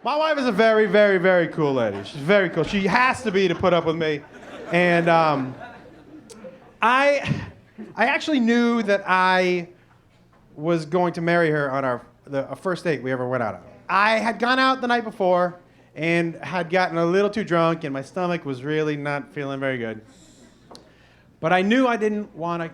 My wife is a very, very, very cool lady. She's very cool. She has to be to put up with me. And I actually knew that I was going to marry her on the first date we ever went out on. I had gone out the night before and had gotten a little too drunk, and my stomach was really not feeling very good. But I knew I didn't want to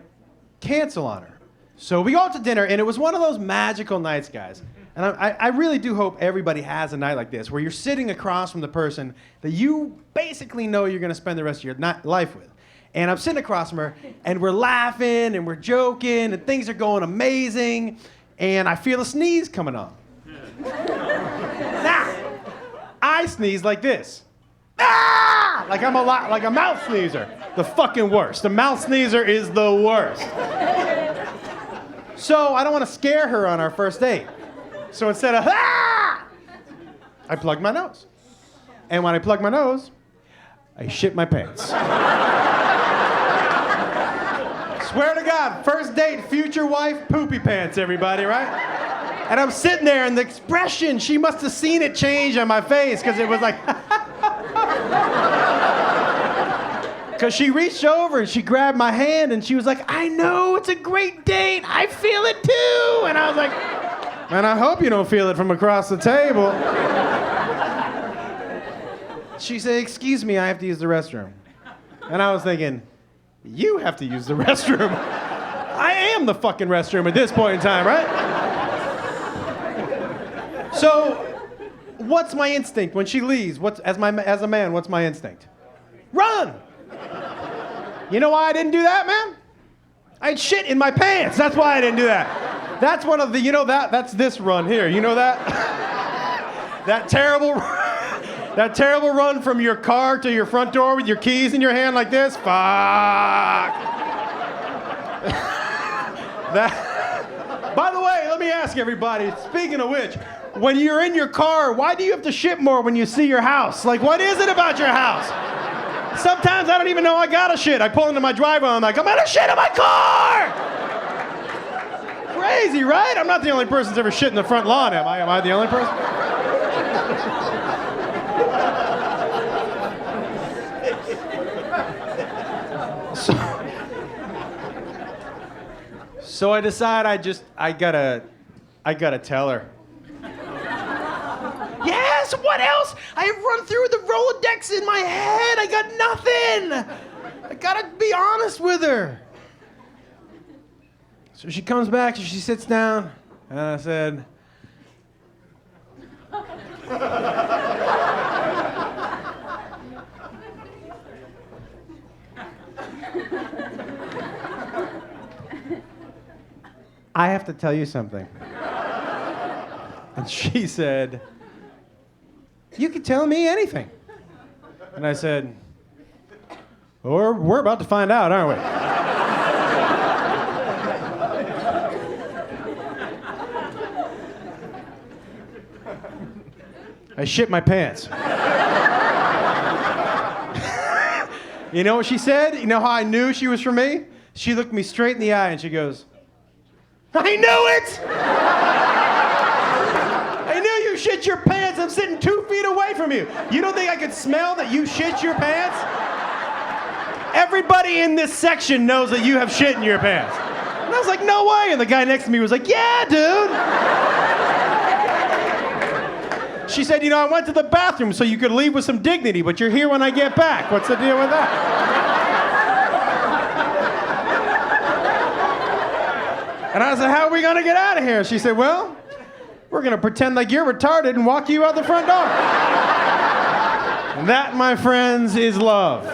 cancel on her. So we go out to dinner, and it was one of those magical nights, guys. And I really do hope everybody has a night like this, where you're sitting across from the person that you basically know you're going to spend the rest of your life with. And I'm sitting across from her, and we're laughing, and we're joking, and things are going amazing, and I feel a sneeze coming on. Now, I sneeze like this. Ah! Like I'm like a mouth sneezer. The fucking worst. The mouth sneezer is the worst. So I don't want to scare her on our first date. So instead of, ah! I plug my nose. And when I plug my nose, I shit my pants. Swear to God, first date, future wife, poopy pants, everybody, right? And I'm sitting there, and the expression, she must have seen it change on my face, because it was like, because she reached over and she grabbed my hand, and she was like, I know, it's a great date, I feel it too. And I was like, man, I hope you don't feel it from across the table. She said, excuse me, I have to use the restroom. And I was thinking, you have to use the restroom. I am the fucking restroom at this point in time, right? So, what's my instinct when she leaves? As a man, what's my instinct? Run! You know why I didn't do that, man? I had shit in my pants. That's why I didn't do that. That's one of the, that's this run here. You know that? That terrible run from your car to your front door with your keys in your hand like this? Fuck. By the way, let me ask everybody, speaking of which, when you're in your car, why do you have to shit more when you see your house? Like, what is it about your house? Sometimes I don't even know I gotta shit. I pull into my driveway, I'm like, I'm gonna shit in my car! Crazy, right? I'm not the only person that's ever shit in the front lawn, am I? Am I the only person? So I decide I gotta tell her. Yes, what else? I have run through the Rolodex in my head. I got nothing. I gotta be honest with her. So she comes back and she sits down, and I said, I have to tell you something. And she said, you can tell me anything. And I said, well, we're about to find out, aren't we? I shit my pants. You know what she said? You know how I knew she was for me? She looked me straight in the eye and she goes, I knew it! I knew you shit your pants. I'm sitting 2 feet away from you. You don't think I could smell that you shit your pants? Everybody in this section knows that you have shit in your pants. And I was like, no way. And the guy next to me was like, yeah, dude. She said, I went to the bathroom so you could leave with some dignity, but you're here when I get back. What's the deal with that? And I said, how are we going to get out of here? She said, well, we're going to pretend like you're retarded and walk you out the front door. And that, my friends, is love.